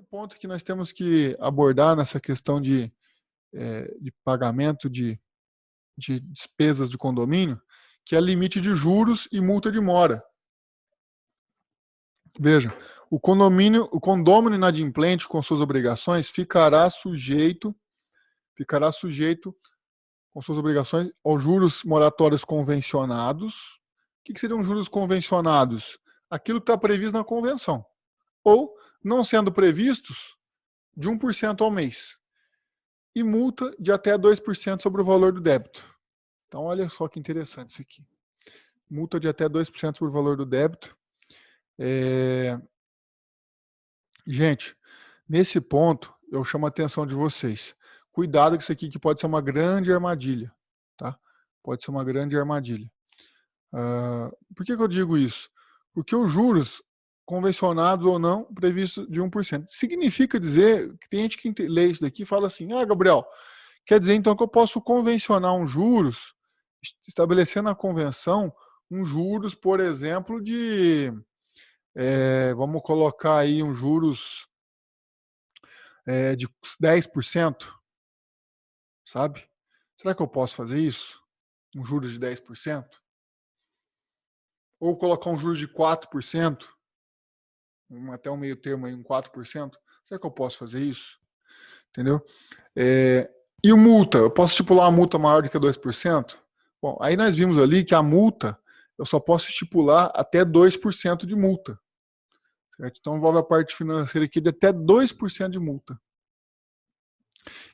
primeiro ponto que nós temos que abordar nessa questão de pagamento de despesas de condomínio, que é limite de juros e multa de mora. Veja, o condômino inadimplente com suas obrigações ficará sujeito com suas obrigações aos juros moratórios convencionados. O que seriam juros convencionados? Aquilo que está previsto na convenção. Ou, não sendo previstos, de 1% ao mês. E multa de até 2% sobre o valor do débito. Então, olha só que interessante isso aqui. Multa de até 2% sobre o valor do débito. Gente, nesse ponto, eu chamo a atenção de vocês. Cuidado com isso aqui, que pode ser uma grande armadilha. Tá? Pode ser uma grande armadilha. Por que eu digo isso? Porque os juros, convencionados ou não, previstos de 1%. Significa dizer, que tem gente que lê isso daqui e fala assim, Gabriel, quer dizer então que eu posso convencionar uns juros, estabelecer na convenção uns juros, por exemplo, vamos colocar aí uns juros de 10%, sabe? Será que eu posso fazer isso? Um juros de 10%? Ou colocar um juros de 4%? Até um meio termo aí, um 4%? Será que eu posso fazer isso? Entendeu? E o multa? Eu posso estipular uma multa maior do que 2%? Bom, aí nós vimos ali que a multa, eu só posso estipular até 2% de multa. Certo? Então envolve a parte financeira aqui de até 2% de multa.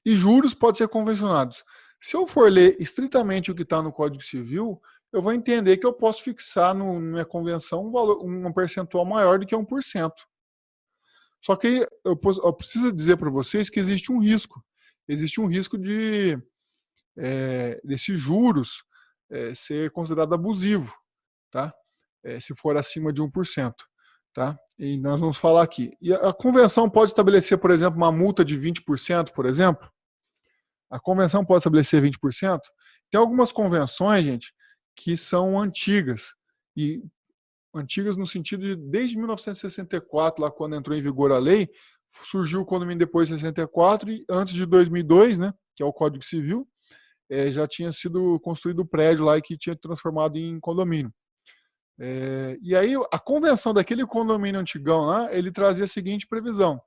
E juros podem ser convencionados. Se eu for ler estritamente o que está no Código Civil, eu vou entender que eu posso fixar na minha convenção um percentual maior do que 1%. Só que eu preciso dizer para vocês que existe um risco. Existe um risco desses juros ser considerado abusivo, tá? Se for acima de 1%. Tá? E nós vamos falar aqui. E a convenção pode estabelecer, por exemplo, uma multa de 20%, por exemplo? A convenção pode estabelecer 20%? Tem algumas convenções, gente, que são antigas. E antigas no sentido de, desde 1964, lá quando entrou em vigor a lei, surgiu o condomínio depois de 64 e antes de 2002, né, que é o Código Civil, já tinha sido construído o prédio lá e que tinha transformado em condomínio. E aí a convenção daquele condomínio antigão lá, ele trazia a seguinte previsão,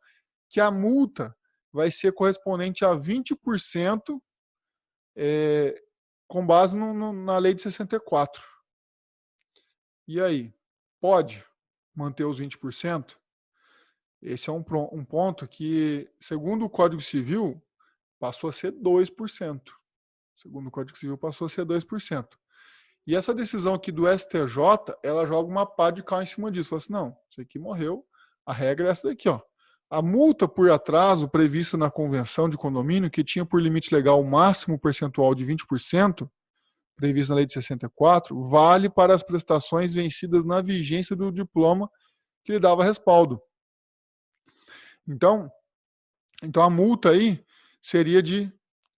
que a multa vai ser correspondente a 20% com base na lei de 64. E aí, pode manter os 20%? Esse é um ponto que, segundo o Código Civil, passou a ser 2%. Segundo o Código Civil, passou a ser 2%. E essa decisão aqui do STJ, ela joga uma pá de cal em cima disso. Fala assim, não, isso aqui morreu, a regra é essa daqui, ó. A multa por atraso prevista na convenção de condomínio, que tinha por limite legal o máximo percentual de 20%, previsto na lei de 64, vale para as prestações vencidas na vigência do diploma que lhe dava respaldo. Então a multa aí seria de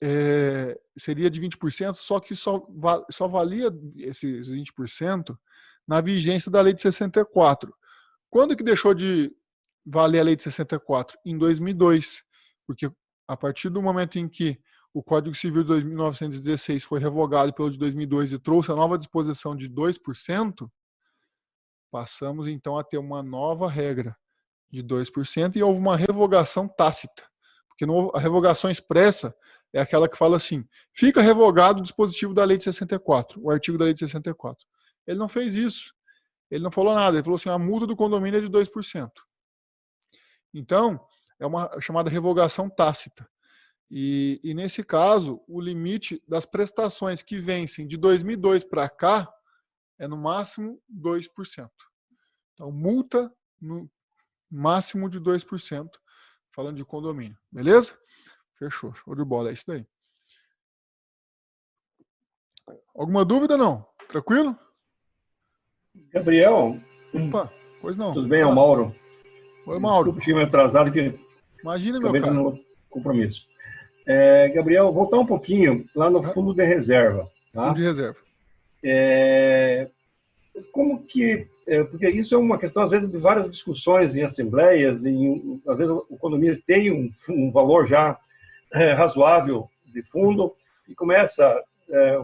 20%, só que só valia esses 20% na vigência da lei de 64. Quando que deixou de valer a lei de 64? Em 2002, porque a partir do momento em que o Código Civil de 1916 foi revogado pelo de 2002 e trouxe a nova disposição de 2%, passamos então a ter uma nova regra de 2% e houve uma revogação tácita. Porque a revogação expressa é aquela que fala assim, fica revogado o dispositivo da lei de 64, o artigo da lei de 64. Ele não fez isso. Ele não falou nada. Ele falou assim, a multa do condomínio é de 2%. Então, é uma chamada revogação tácita. E nesse caso, o limite das prestações que vencem de 2002 para cá é no máximo 2%. Então, multa no máximo de 2%, falando de condomínio. Beleza? Fechou. Show de bola. É isso daí. Alguma dúvida, não? Tranquilo? Gabriel. Opa, pois não. Tudo bem, é o Mauro. Oi, Mauro. Desculpa, cheguei atrasado que imagina, meu cara. no compromisso. Gabriel, voltar um pouquinho lá no fundo de reserva. Tá? Fundo de reserva. Como que porque isso é uma questão, às vezes, de várias discussões em assembleias, às vezes o condomínio tem um valor já razoável de fundo, e começa,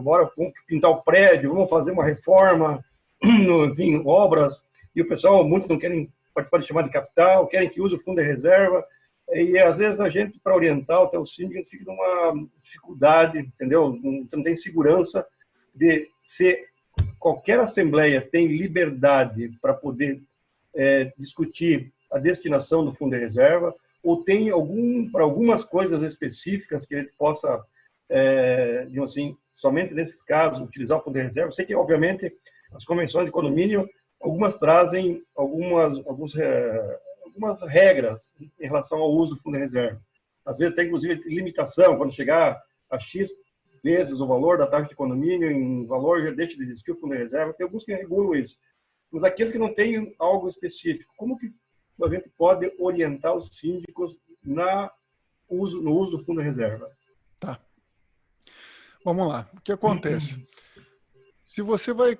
bora, vamos pintar o prédio, vamos fazer uma reforma, enfim, obras, e o pessoal, muitos não querem participar de chamada de capital, querem que use o fundo de reserva, e às vezes a gente, para orientar até o síndico, fica numa dificuldade, entendeu? Não tem segurança de ser qualquer assembleia tem liberdade para poder discutir a destinação do fundo de reserva, ou tem para algumas coisas específicas que a gente possa, digamos assim, somente nesses casos, utilizar o fundo de reserva. Eu sei que, obviamente, as convenções de condomínio, algumas trazem algumas regras em relação ao uso do fundo de reserva. Às vezes tem, inclusive, limitação, quando chegar a X vezes o valor da taxa de condomínio, em valor já deixa de existir o fundo de reserva, tem alguns que regulam isso. Mas aqueles que não têm algo específico, como que a gente pode orientar os síndicos no uso do fundo de reserva? Tá. Vamos lá. O que acontece? Se você vai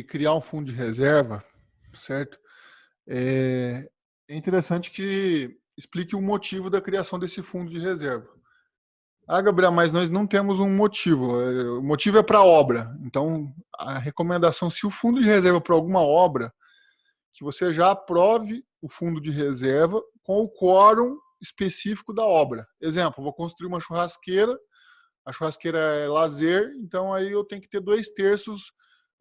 criar um fundo de reserva, certo? É interessante que explique o motivo da criação desse fundo de reserva. Ah, Gabriel, mas nós não temos um motivo. O motivo é para obra. Então, a recomendação, se o fundo de reserva para alguma obra, que você já aprove o fundo de reserva com o quórum específico da obra. Exemplo, vou construir uma churrasqueira, a churrasqueira é lazer, então aí eu tenho que ter 2/3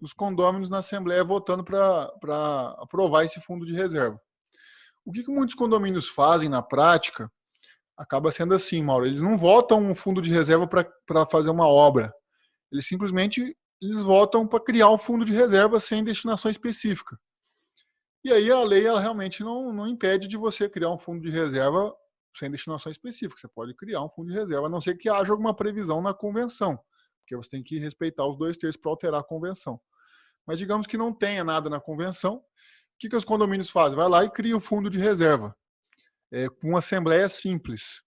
dos condôminos na Assembleia votando para aprovar esse fundo de reserva. O que muitos condomínios fazem na prática acaba sendo assim, Mauro. Eles não votam um fundo de reserva para fazer uma obra. Eles simplesmente votam para criar um fundo de reserva sem destinação específica. E aí a lei ela realmente não impede de você criar um fundo de reserva sem destinação específica. Você pode criar um fundo de reserva, a não ser que haja alguma previsão na convenção, porque você tem que respeitar os 2/3 para alterar a convenção. Mas digamos que não tenha nada na convenção, o que os condomínios fazem? Vai lá e cria o fundo de reserva, com uma assembleia simples,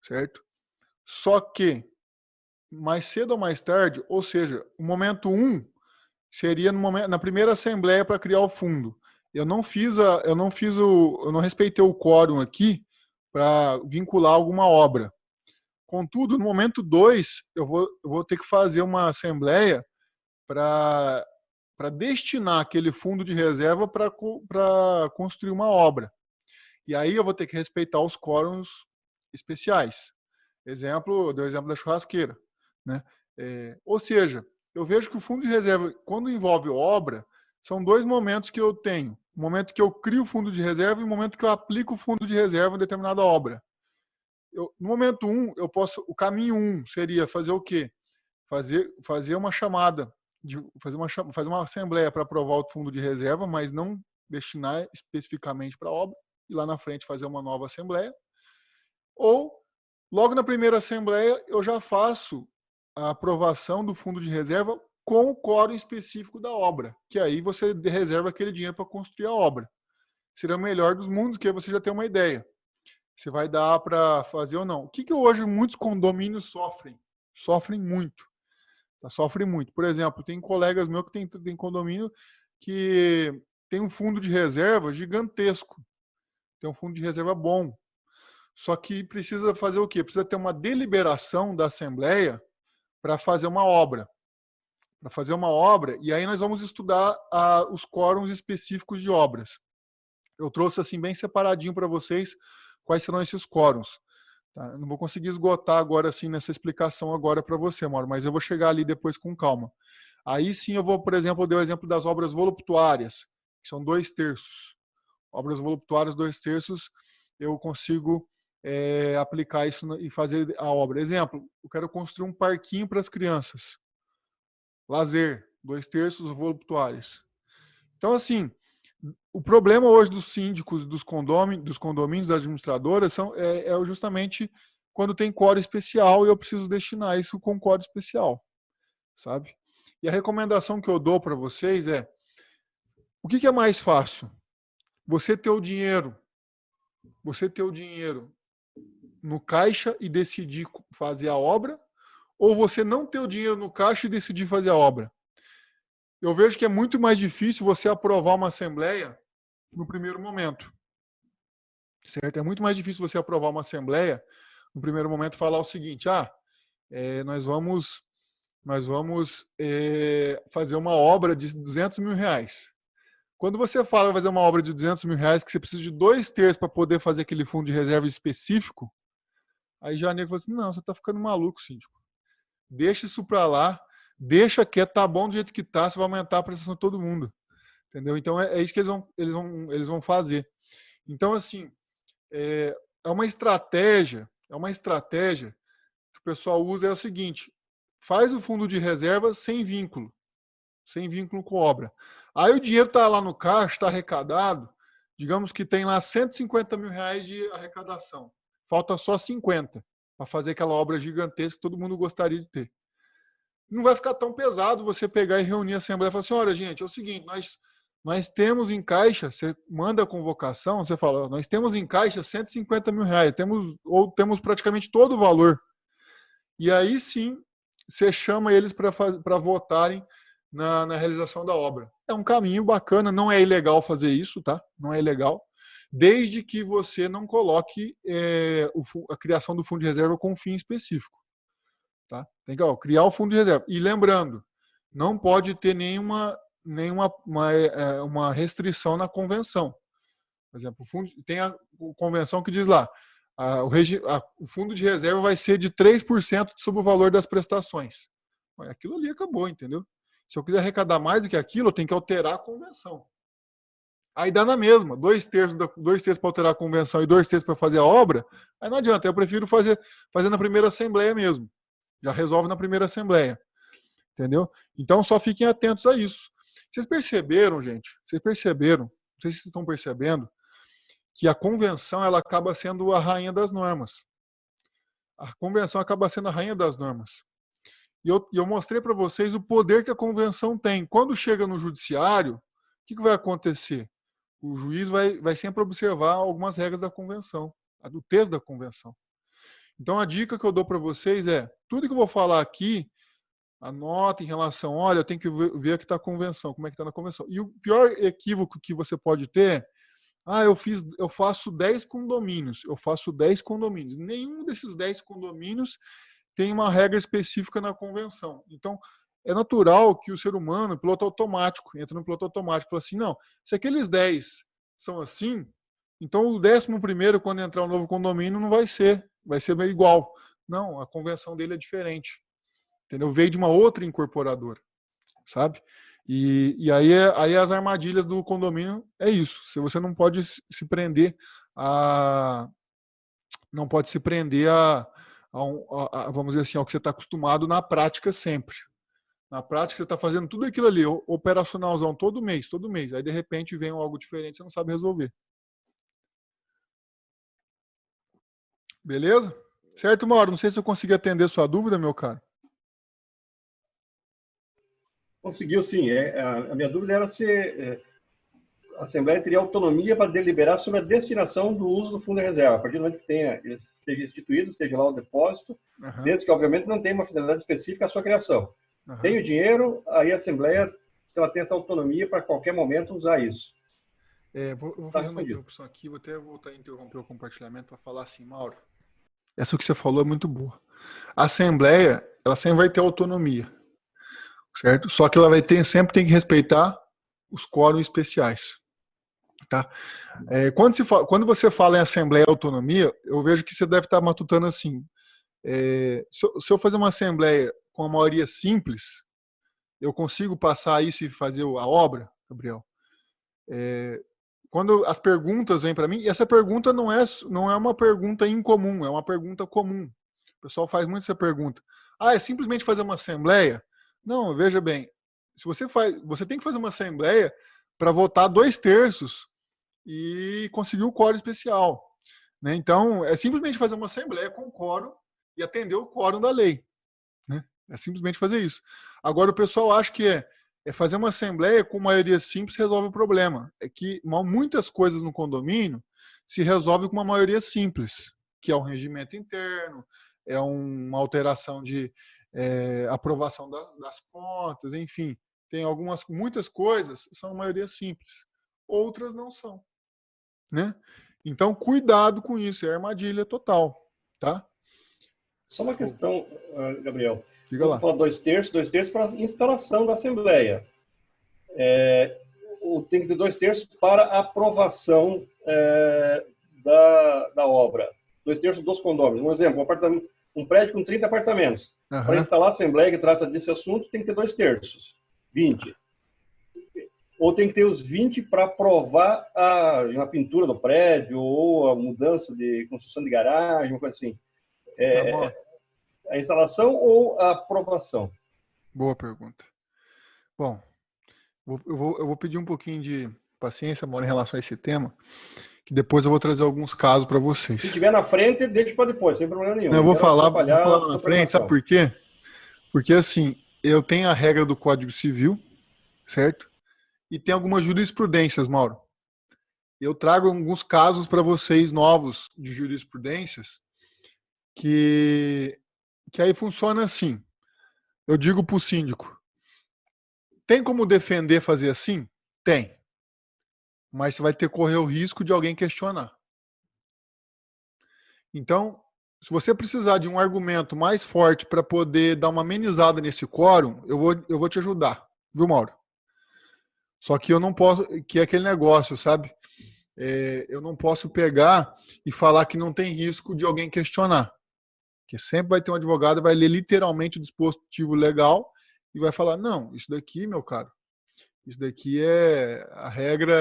certo? Só que, mais cedo ou mais tarde, ou seja, o momento 1 seria na primeira assembleia para criar o fundo. Eu não respeitei o quórum aqui para vincular alguma obra. Contudo, no momento 2, eu vou ter que fazer uma assembleia para destinar aquele fundo de reserva para construir uma obra. E aí eu vou ter que respeitar os quórums especiais. Eu dei o exemplo da churrasqueira, né? Ou seja, eu vejo que o fundo de reserva, quando envolve obra, são 2 momentos que eu tenho. O momento que eu crio o fundo de reserva e o momento que eu aplico o fundo de reserva em determinada obra. No momento 1, o caminho 1 seria fazer o quê? Fazer uma chamada, fazer uma assembleia para aprovar o fundo de reserva, mas não destinar especificamente para a obra, e lá na frente fazer uma nova assembleia. Ou, logo na primeira assembleia, eu já faço a aprovação do fundo de reserva com o quórum específico da obra, que aí você reserva aquele dinheiro para construir a obra. Seria o melhor dos mundos, que aí você já tem uma ideia. Se vai dar para fazer ou não. O que hoje muitos condomínios sofrem? Sofrem muito. Sofrem muito. Por exemplo, tem colegas meus que tem condomínio que tem um fundo de reserva gigantesco. Tem um fundo de reserva bom. Só que precisa fazer o quê? Precisa ter uma deliberação da Assembleia para fazer uma obra. E aí nós vamos estudar os quórums específicos de obras. Eu trouxe assim bem separadinho para vocês quais serão esses quórums. Tá? Eu não vou conseguir esgotar agora assim nessa explicação agora para você, Mauro, mas eu vou chegar ali depois com calma. Aí sim eu vou, por exemplo, eu dei o exemplo das obras voluptuárias, que são 2/3. Obras voluptuárias, 2/3, eu consigo aplicar isso e fazer a obra. Exemplo, eu quero construir um parquinho para as crianças. Lazer, 2/3 voluptuárias. Então, assim, o problema hoje dos síndicos, dos condomínios, das administradoras, é justamente quando tem quórum especial e eu preciso destinar isso com quórum especial, sabe? E a recomendação que eu dou para vocês é, o que é mais fácil? Você ter o dinheiro no caixa e decidir fazer a obra, ou você não ter o dinheiro no caixa e decidir fazer a obra? eu vejo que é muito mais difícil você aprovar uma assembleia no primeiro momento. Certo? É muito mais difícil você aprovar uma assembleia no primeiro momento e falar o seguinte, nós vamos fazer uma obra de 200 mil reais. Quando você fala fazer uma obra de 200 mil reais, que você precisa de 2/3 para poder fazer aquele fundo de reserva específico, aí já nego fala assim, não, você está ficando maluco, síndico. Deixa isso para lá, deixa quieto, tá bom do jeito que tá, você vai aumentar a prestação de todo mundo. Entendeu? Então é isso que eles vão fazer. Então, assim, é uma estratégia que o pessoal usa é o seguinte, faz o fundo de reserva sem vínculo com obra. Aí o dinheiro está lá no caixa, está arrecadado, digamos que tem lá 150 mil reais de arrecadação. Falta só 50 para fazer aquela obra gigantesca que todo mundo gostaria de ter. Não vai ficar tão pesado você pegar e reunir a Assembleia e falar assim, olha, gente, é o seguinte, nós temos em caixa, você manda a convocação, você fala, nós temos em caixa 150 mil reais, temos praticamente todo o valor. E aí sim, você chama eles para votarem na realização da obra. É um caminho bacana, não é ilegal fazer isso, tá? Não é ilegal, desde que você não coloque a criação do fundo de reserva com um fim específico. Tá? Tem que criar o fundo de reserva. E lembrando, não pode ter nenhuma uma restrição na convenção. Por exemplo, tem a convenção que diz lá, o fundo de reserva vai ser de 3% sobre o valor das prestações. Aquilo ali acabou, entendeu? Se eu quiser arrecadar mais do que aquilo, eu tenho que alterar a convenção. Aí dá na mesma, 2/3 para alterar a convenção e 2/3 para fazer a obra, aí não adianta, eu prefiro fazer na primeira assembleia mesmo. Já resolve na primeira assembleia. Entendeu? Então só fiquem atentos a isso. Vocês perceberam, gente? Não sei se vocês estão percebendo, que a convenção ela acaba sendo a rainha das normas. A convenção acaba sendo a rainha das normas. E eu mostrei para vocês o poder que a convenção tem. Quando chega no judiciário, o que vai acontecer? O juiz vai sempre observar algumas regras da convenção, do texto da convenção. Então a dica que eu dou para vocês é, tudo que eu vou falar aqui, anota em relação, olha, eu tenho que ver que está a convenção, como é que está na convenção. E o pior equívoco que você pode ter é, eu faço 10 condomínios. Nenhum desses 10 condomínios tem uma regra específica na convenção. Então, é natural que o ser humano, piloto automático, entra no piloto automático, fala assim, não, se aqueles 10 são assim, então o 11º, quando entrar um novo condomínio, não vai ser meio igual. Não, a convenção dele é diferente. Entendeu? Veio de uma outra incorporadora, sabe? E aí as armadilhas do condomínio é isso. Se você não pode se prender vamos dizer assim, ao que você está acostumado na prática sempre. Na prática você está fazendo tudo aquilo ali, operacionalzão, todo mês. Aí de repente vem algo diferente, você não sabe resolver. Beleza? Certo, Mauro? Não sei se eu consegui atender sua dúvida, meu caro. Conseguiu, sim. A minha dúvida era se a Assembleia teria autonomia para deliberar sobre a destinação do uso do fundo de reserva, a partir do momento que esteja instituído, esteja lá o depósito, desde que, obviamente, não tenha uma finalidade específica a sua criação. Tem o dinheiro, aí a Assembleia, se ela tem essa autonomia para, a qualquer momento, usar isso. Vou fazer uma interrupção aqui, vou até voltar a interromper o compartilhamento para falar assim, Mauro, essa que você falou é muito boa. A Assembleia, ela sempre vai ter autonomia, certo? Só que ela sempre tem que respeitar os quóruns especiais. Tá? Quando você fala em Assembleia e autonomia, eu vejo que você deve estar matutando assim. Se eu fazer uma Assembleia com a maioria simples, eu consigo passar isso e fazer a obra, Gabriel? Quando as perguntas vêm para mim, e essa pergunta não é uma pergunta incomum, é uma pergunta comum. O pessoal faz muito essa pergunta. É simplesmente fazer uma Assembleia? Não, veja bem, se você tem que fazer uma Assembleia para votar 2/3 e conseguir o quórum especial. Né? Então, é simplesmente fazer uma Assembleia com quórum e atender o quórum da lei. Né? É simplesmente fazer isso. Agora, o pessoal acha que fazer uma Assembleia com maioria simples resolve o problema. É que muitas coisas no condomínio se resolve com uma maioria simples, que é um regimento interno, é uma alteração de aprovação das contas, enfim. tem muitas coisas são a maioria simples, outras não são, né? Então, cuidado com isso, é armadilha total, tá? Só uma questão, Gabriel. Diga Quando tu lá. fala dois terços para instalação da Assembleia. Tem que ter 2/3 para aprovação da obra. 2/3 dos condôminos. Um exemplo, um prédio com 30 apartamentos. Para instalar a Assembleia que trata desse assunto, tem que ter 2/3, 20. Ou tem que ter os 20 para aprovar a pintura do prédio ou a mudança de construção de garagem, uma coisa assim. A instalação ou a aprovação? Boa pergunta. Bom, eu vou pedir um pouquinho de paciência, Mauro, em relação a esse tema, que depois eu vou trazer alguns casos para vocês. Se tiver na frente, deixa para depois, sem problema nenhum. Eu vou falar na frente, sabe por quê? Porque, assim, eu tenho a regra do Código Civil, certo? E tem algumas jurisprudências, Mauro. Eu trago alguns casos para vocês novos de jurisprudências que aí funciona assim. Eu digo para o síndico, tem como defender fazer assim? Tem. Mas você vai ter que correr o risco de alguém questionar. Então, se você precisar de um argumento mais forte para poder dar uma amenizada nesse quórum, eu vou te ajudar, viu, Mauro? Só que eu não posso, que é aquele negócio, sabe? Eu não posso pegar e falar que não tem risco de alguém questionar. Porque sempre vai ter um advogado que vai ler literalmente o dispositivo legal e vai falar, não, isso daqui, meu caro, isso daqui a regra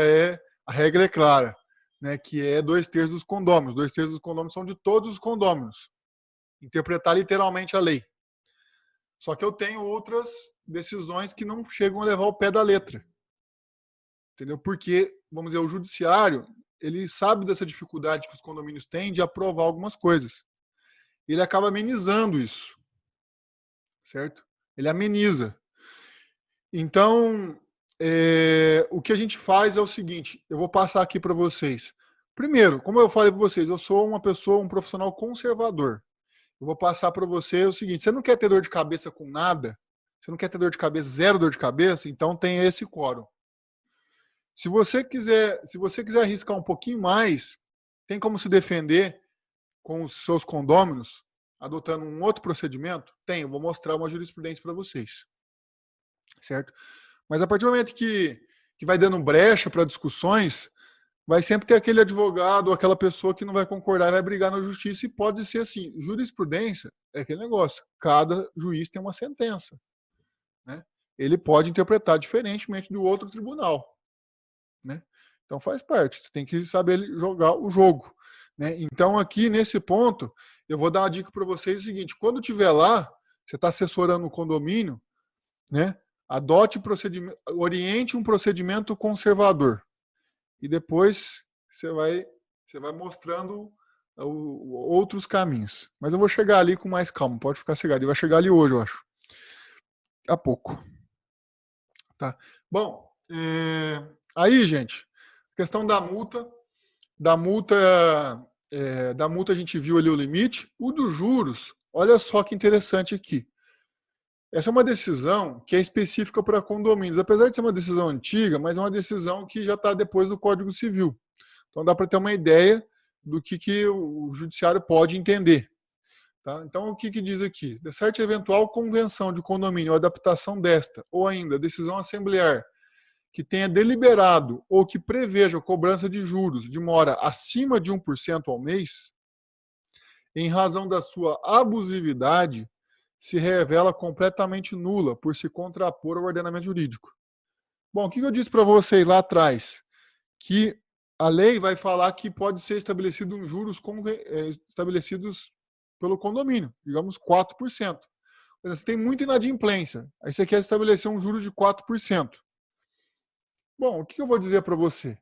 é clara, né? Que é 2/3 dos condôminos. 2/3 dos condôminos são de todos os condôminos. Interpretar literalmente a lei. Só que eu tenho outras decisões que não chegam a levar o pé da letra. Entendeu? Porque, vamos dizer, o judiciário, ele sabe dessa dificuldade que os condomínios têm de aprovar algumas coisas. Ele acaba amenizando isso. Certo? Ele ameniza. Então, o que a gente faz é o seguinte, eu vou passar aqui para vocês. Primeiro, como eu falei para vocês, eu sou um profissional conservador. Eu vou passar para você o seguinte, você não quer ter dor de cabeça com nada? Você não quer ter dor de cabeça, zero dor de cabeça? Então tem esse quórum. Se você quiser arriscar um pouquinho mais, tem como se defender com os seus condôminos, adotando um outro procedimento? Tem, eu vou mostrar uma jurisprudência para vocês. Certo? Mas a partir do momento que vai dando brecha para discussões, vai sempre ter aquele advogado ou aquela pessoa que não vai concordar e vai brigar na justiça, e pode ser assim. Jurisprudência é aquele negócio. Cada juiz tem uma sentença. Né? Ele pode interpretar diferentemente do outro tribunal. Né? Então faz parte. Você tem que saber jogar o jogo. Né? Então aqui, nesse ponto, eu vou dar uma dica para vocês: o seguinte, quando estiver lá, você está assessorando o condomínio, né? Oriente um procedimento conservador. E depois você vai mostrando outros caminhos. Mas eu vou chegar ali com mais calma, pode ficar cegado. E vai chegar ali hoje, eu acho. Daqui a pouco. Tá. Bom, aí, gente, questão da multa. Da multa a gente viu ali o limite. O dos juros, olha só que interessante aqui. Essa é uma decisão que é específica para condomínios. Apesar de ser uma decisão antiga, mas é uma decisão que já está depois do Código Civil. Então dá para ter uma ideia do que o judiciário pode entender. Tá? Então o que diz aqui? De certa eventual convenção de condomínio ou adaptação desta, ou ainda decisão assemblear, que tenha deliberado ou que preveja a cobrança de juros de mora acima de 1% ao mês, em razão da sua abusividade, se revela completamente nula por se contrapor ao ordenamento jurídico. Bom, o que eu disse para vocês lá atrás? Que a lei vai falar que pode ser estabelecido um juros estabelecidos pelo condomínio, digamos 4%. Mas você tem muita inadimplência, aí você quer estabelecer um juros de 4%. Bom, o que eu vou dizer para você?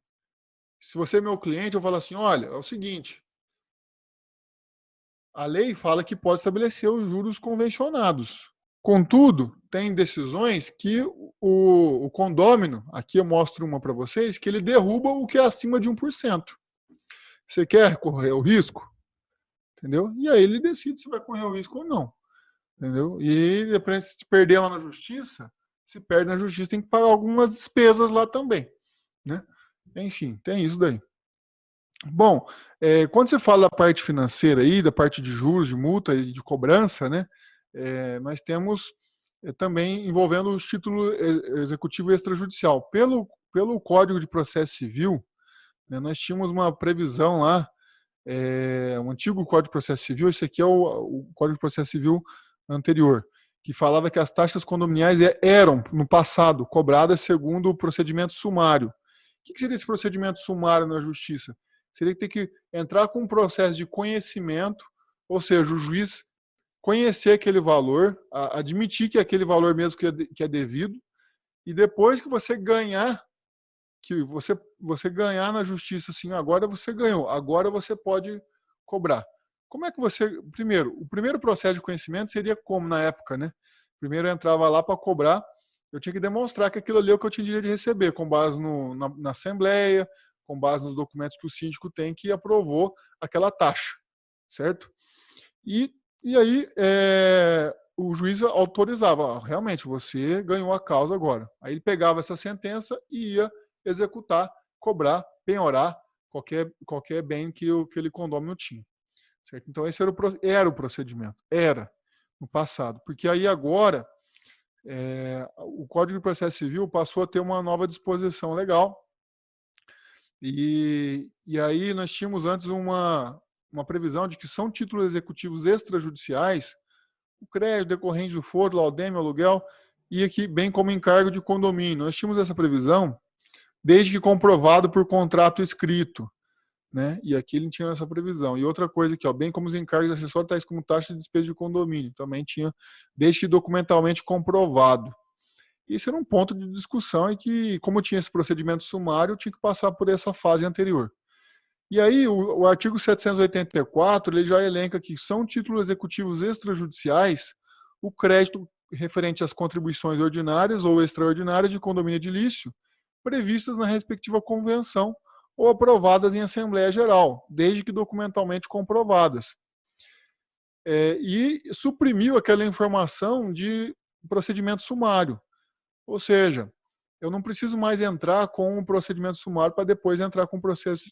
Se você é meu cliente, eu falo assim, olha, é o seguinte, a lei fala que pode estabelecer os juros convencionados. Contudo, tem decisões que o condômino, aqui eu mostro uma para vocês, que ele derruba o que é acima de 1%. Você quer correr o risco? Entendeu? E aí ele decide se vai correr o risco ou não. Entendeu? E depois, se perder lá na justiça, se perde na justiça, tem que pagar algumas despesas lá também, né? Enfim, tem isso daí. Bom, quando você fala da parte financeira aí, da parte de juros, de multa e de cobrança, né? Nós temos também envolvendo os títulos executivo extrajudicial. Pelo Código de Processo Civil, né, nós tínhamos uma previsão lá, um antigo Código de Processo Civil, esse aqui é o Código de Processo Civil anterior, que falava que as taxas condominiais eram, no passado, cobradas segundo o procedimento sumário. O que seria esse procedimento sumário na justiça? Seria ter que entrar com um processo de conhecimento, ou seja, o juiz conhecer aquele valor, admitir que é aquele valor mesmo que é devido, e depois que você ganhar, que você ganhar na justiça, assim, agora você ganhou, agora você pode cobrar. Como é que você... o primeiro processo de conhecimento seria como na época, né? Primeiro eu entrava lá para cobrar, eu tinha que demonstrar que aquilo ali é o que eu tinha direito de receber, com base na Assembleia, com base nos documentos que o síndico tem que aprovou aquela taxa, certo? E aí o juiz autorizava, realmente, você ganhou a causa agora. Aí ele pegava essa sentença e ia executar, cobrar, penhorar qualquer bem que aquele condômino tinha. Certo? Então esse era o procedimento, era no passado. Porque aí agora o Código de Processo Civil passou a ter uma nova disposição legal. E aí nós tínhamos antes uma previsão de que são títulos executivos extrajudiciais, o crédito decorrente do foro, laudêmio, aluguel, e aqui bem como encargo de condomínio. Nós tínhamos essa previsão desde que comprovado por contrato escrito, né? E aqui ele tinha essa previsão. E outra coisa aqui, bem como os encargos acessórios, tais como taxa de despesa de condomínio, também tinha, desde que documentalmente comprovado. Isso era um ponto de discussão e que, como tinha esse procedimento sumário, tinha que passar por essa fase anterior. E aí, o artigo 784, ele já elenca que são títulos executivos extrajudiciais o crédito referente às contribuições ordinárias ou extraordinárias de condomínio edilício, previstas na respectiva convenção ou aprovadas em Assembleia Geral, desde que documentalmente comprovadas. E suprimiu aquela informação de procedimento sumário. Ou seja, eu não preciso mais entrar com um procedimento sumário para depois entrar com um processo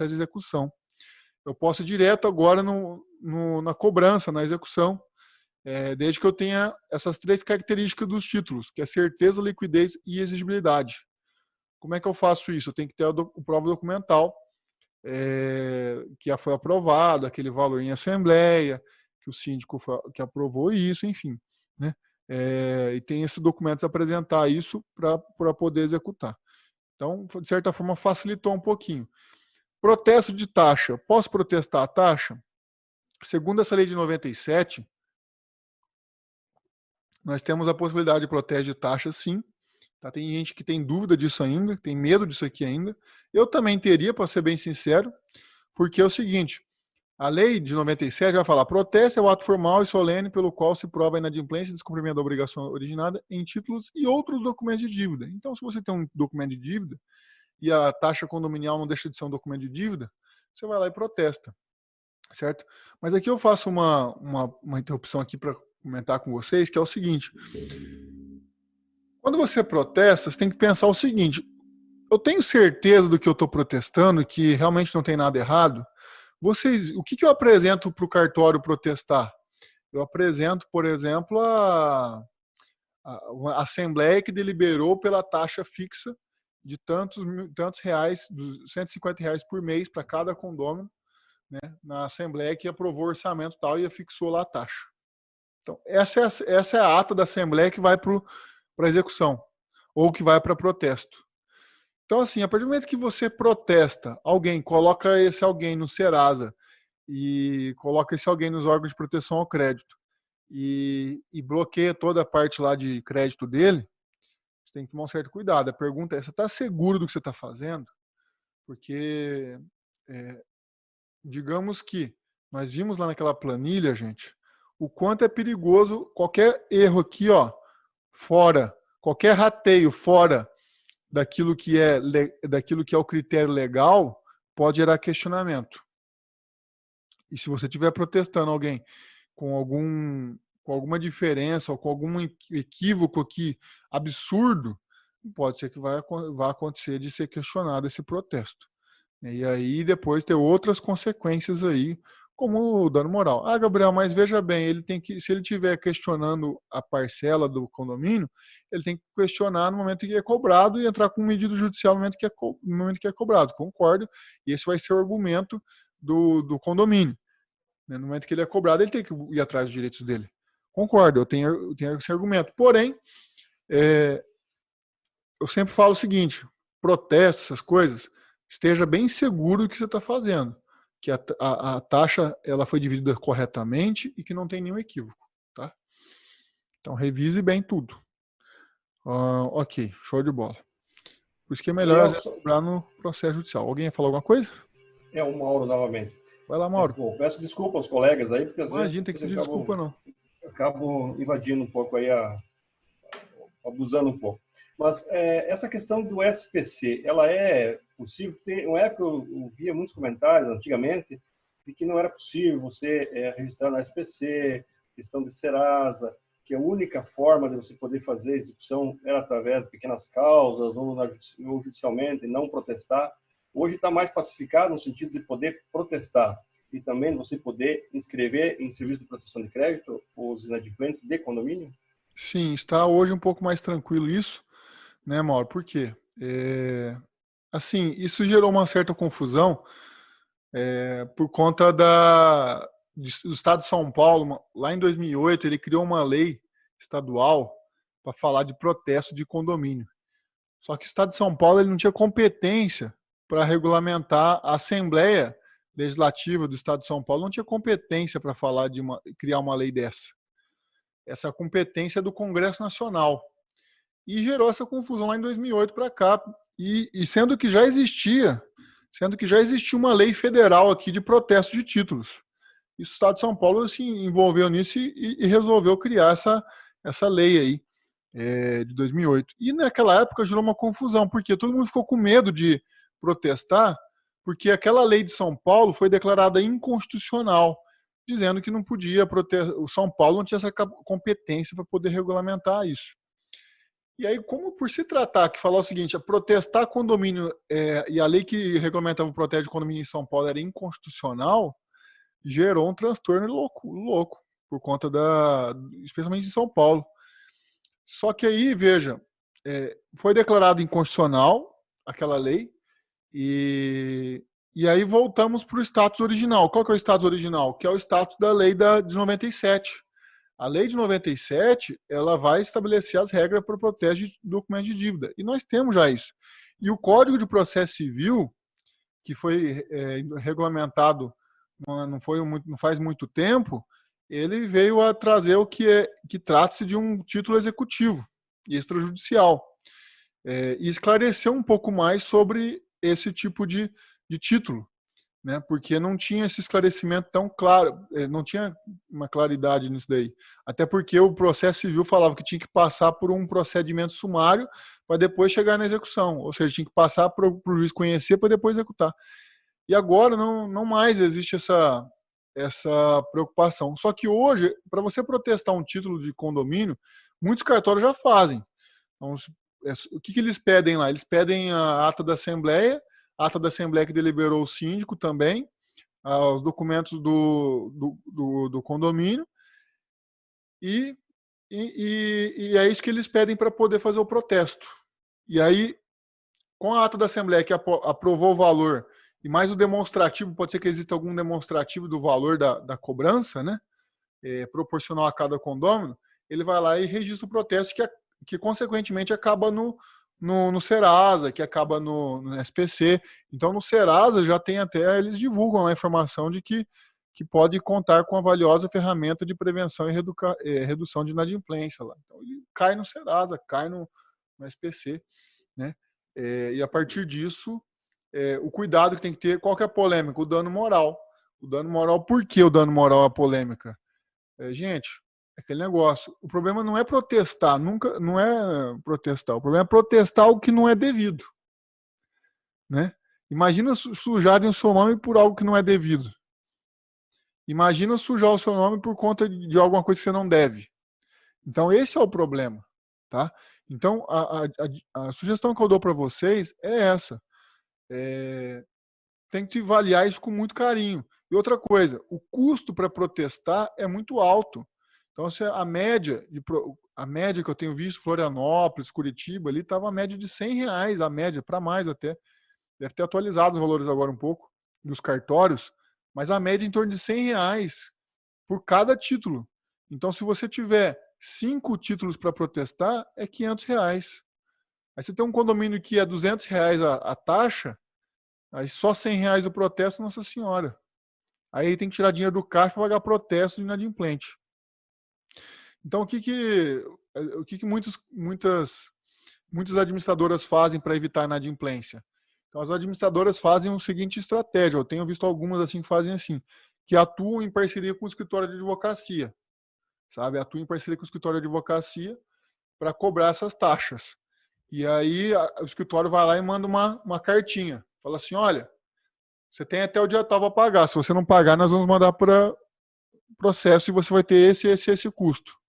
de execução. Eu posso ir direto agora na cobrança, na execução, desde que eu tenha essas três características dos títulos, que é certeza, liquidez e exigibilidade. Como é que eu faço isso? Eu tenho que ter o prova documental, que já foi aprovado, aquele valor em assembleia, que o síndico que aprovou isso, enfim, né? E tem esse documento a apresentar isso para poder executar. Então, de certa forma, facilitou um pouquinho. Protesto de taxa. Posso protestar a taxa? Segundo essa lei de 97, nós temos a possibilidade de protesto de taxa, sim. Tá? Tem gente que tem dúvida disso ainda, tem medo disso aqui ainda. Eu também teria, para ser bem sincero, porque é o seguinte, a lei de 97 vai falar: protesto é o ato formal e solene pelo qual se prova a inadimplência e descumprimento da obrigação originada em títulos e outros documentos de dívida. Então, se você tem um documento de dívida e a taxa condominial não deixa de ser um documento de dívida, você vai lá e protesta, certo? Mas aqui eu faço uma interrupção aqui para comentar com vocês, que é o seguinte: quando você protesta, você tem que pensar o seguinte: eu tenho certeza do que eu estou protestando, que realmente não tem nada errado? O que eu apresento para o cartório protestar? Eu apresento, por exemplo, a Assembleia que deliberou pela taxa fixa de tantos reais, R$ 150 por mês para cada condômino, né, na Assembleia que aprovou o orçamento tal e fixou lá a taxa. Então, essa é a ata da Assembleia que vai para a execução, ou que vai para protesto. Então, assim, a partir do momento que você protesta, alguém coloca esse alguém no Serasa e coloca esse alguém nos órgãos de proteção ao crédito e bloqueia toda a parte lá de crédito dele, você tem que tomar um certo cuidado. A pergunta é: você está seguro do que você está fazendo? Porque, digamos que nós vimos lá naquela planilha, gente, o quanto é perigoso qualquer erro aqui, fora, qualquer rateio fora daquilo que é o critério legal, pode gerar questionamento. E se você estiver protestando alguém com com alguma diferença ou com algum equívoco aqui absurdo, pode ser que vá acontecer de ser questionado esse protesto. E aí depois ter outras consequências aí, como o dano moral. Ah, Gabriel, mas veja bem, ele tem que, se ele estiver questionando a parcela do condomínio, ele tem que questionar no momento que é cobrado e entrar com medida judicial no momento que é cobrado. Concordo. E esse vai ser o argumento do condomínio. No momento que ele é cobrado, ele tem que ir atrás dos direitos dele. Concordo, eu tenho esse argumento. Porém, eu sempre falo o seguinte: protesto, essas coisas, esteja bem seguro do que você está fazendo, que a taxa ela foi dividida corretamente e que não tem nenhum equívoco, tá? Então revise bem tudo. Ok, show de bola. Por isso que é melhor às vezes cobrar no processo judicial. Alguém ia falar alguma coisa? É o Mauro novamente. Vai lá, Mauro. Bom, peço desculpa aos colegas aí, porque às Imagina, tem que pedir desculpa não. Acabo invadindo um pouco aí, abusando um pouco. Mas essa questão do SPC, ela é possível? Uma época eu via muitos comentários, antigamente, de que não era possível você registrar no SPC, questão de Serasa, que a única forma de você poder fazer a execução era através de pequenas causas ou judicialmente, não protestar. Hoje está mais pacificado no sentido de poder protestar e também você poder inscrever em serviço de proteção de crédito os inadimplentes de condomínio? Sim, está hoje um pouco mais tranquilo isso, né, Mauro? Por quê? Assim, isso gerou uma certa confusão por conta do Estado de São Paulo. Lá em 2008, ele criou uma lei estadual para falar de protesto de condomínio. Só que o Estado de São Paulo ele não tinha competência para regulamentar a Assembleia Legislativa do Estado de São Paulo, não tinha competência para falar criar uma lei dessa. Essa competência é do Congresso Nacional. E gerou essa confusão lá em 2008 para cá, e sendo que já existia uma lei federal aqui de protesto de títulos. E o Estado de São Paulo se envolveu nisso e resolveu criar essa lei aí, de 2008. E naquela época gerou uma confusão, porque todo mundo ficou com medo de protestar, porque aquela lei de São Paulo foi declarada inconstitucional, dizendo que não podia protestar, o São Paulo não tinha essa competência para poder regulamentar isso. E aí, como por se tratar, que falar o seguinte, protestar condomínio e a lei que regulamentava o protesto de condomínio em São Paulo era inconstitucional, gerou um transtorno louco por conta especialmente em São Paulo. Só que aí, veja, foi declarado inconstitucional aquela lei e aí voltamos para o status original. Qual que é o status original? Que é o status da lei de 97. A lei de 97, ela vai estabelecer as regras para o protesto de documento de dívida. E nós temos já isso. E o Código de Processo Civil, que foi regulamentado não faz muito tempo, ele veio a trazer o que trata-se de um título executivo e extrajudicial. E esclareceu um pouco mais sobre esse tipo de título, né? Porque não tinha esse esclarecimento tão claro, não tinha uma claridade nisso daí. Até porque o processo civil falava que tinha que passar por um procedimento sumário para depois chegar na execução, ou seja, tinha que passar para o juiz conhecer para depois executar. E agora não mais existe essa preocupação. Só que hoje, para você protestar um título de condomínio, muitos cartórios já fazem. Então, o que eles pedem lá? Eles pedem a ata da Assembleia que deliberou o síndico também, os documentos do condomínio, e é isso que eles pedem para poder fazer o protesto. E aí, com a ata da Assembleia que aprovou o valor, e mais o demonstrativo, pode ser que exista algum demonstrativo do valor da cobrança, né? Proporcional a cada condômino, ele vai lá e registra o protesto que consequentemente acaba no Serasa, que acaba no SPC. Então, no Serasa já tem até, eles divulgam a informação de que pode contar com a valiosa ferramenta de prevenção e redução de inadimplência lá. Então, ele cai no Serasa, cai no SPC, né? E a partir disso, o cuidado que tem que ter, qual que é a polêmica? O dano moral. O dano moral, por que o dano moral é a polêmica? Gente, aquele negócio. O problema não é protestar, nunca, não é protestar. O problema é protestar o que não é devido, né? Imagina sujarem o seu nome por algo que não é devido. Imagina sujar o seu nome por conta de alguma coisa que você não deve. Então, esse é o problema, tá? Então, a sugestão que eu dou para vocês é essa. Tem que avaliar isso com muito carinho. E outra coisa, o custo para protestar é muito alto. Então, se a média que eu tenho visto, Florianópolis, Curitiba, ali estava a média de R$100, a média, para mais até. Deve ter atualizado os valores agora um pouco, dos cartórios, mas a média é em torno de R$100 por cada título. Então, se você tiver 5 títulos para protestar, é R$500. Aí você tem um condomínio que é R$200 a taxa, aí só R$100 o protesto, Nossa Senhora. Aí tem que tirar dinheiro do caixa para pagar protesto de inadimplente. Então, o que muitas administradoras fazem para evitar a inadimplência? Então, as administradoras fazem a seguinte estratégia. Eu tenho visto algumas assim que fazem assim, que atuam em parceria com o escritório de advocacia, sabe? Atuam em parceria com o escritório de advocacia para cobrar essas taxas. E aí o escritório vai lá e manda uma cartinha. Fala assim, olha, você tem até o dia tal para pagar. Se você não pagar, nós vamos mandar para processo e você vai ter esse custo.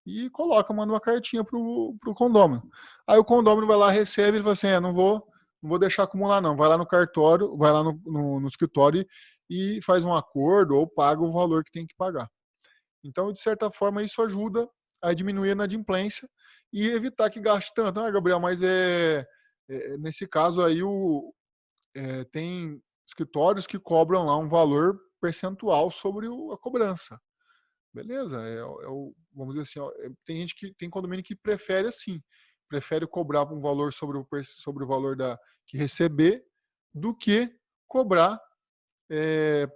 E manda uma cartinha pro condômino. Aí o condômino vai lá, recebe e fala assim, não vou deixar acumular não. Vai lá no cartório, vai lá no escritório e faz um acordo ou paga o valor que tem que pagar. Então, de certa forma, isso ajuda a diminuir a inadimplência e evitar que gaste tanto. Ah, Gabriel, mas nesse caso aí tem escritórios que cobram lá um valor percentual sobre a cobrança. Beleza, vamos dizer assim, tem condomínio que prefere assim, prefere cobrar um valor sobre o valor que receber do que cobrar,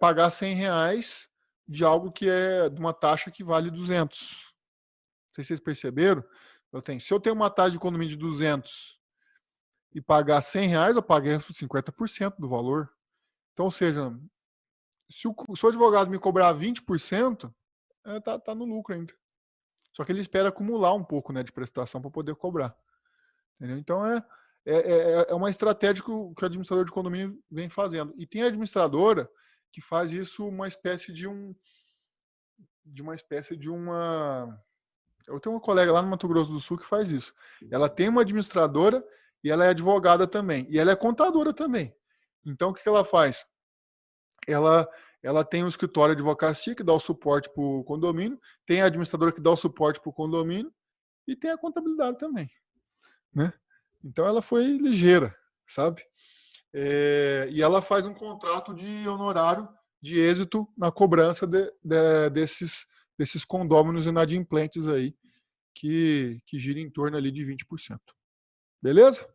pagar R$100 de algo que é de uma taxa que vale 200. Não sei se vocês perceberam. Se eu tenho uma taxa de condomínio de 200 e pagar R$100, eu paguei 50% do valor. Então, ou seja, se o advogado me cobrar 20%, tá no lucro ainda. Só que ele espera acumular um pouco, né, de prestação para poder cobrar. Entendeu? Então é uma estratégia que o administrador de condomínio vem fazendo. E tem a administradora que faz isso uma espécie de uma. Eu tenho uma colega lá no Mato Grosso do Sul que faz isso. Ela tem uma administradora e ela é advogada também. E ela é contadora também. Então, o que ela faz? Ela tem um escritório de advocacia que dá o suporte para o condomínio, tem a administradora que dá o suporte para o condomínio e tem a contabilidade também, né? Então ela foi ligeira, sabe? E ela faz um contrato de honorário de êxito na cobrança desses condôminos inadimplentes aí, que gira em torno ali de 20%. Beleza?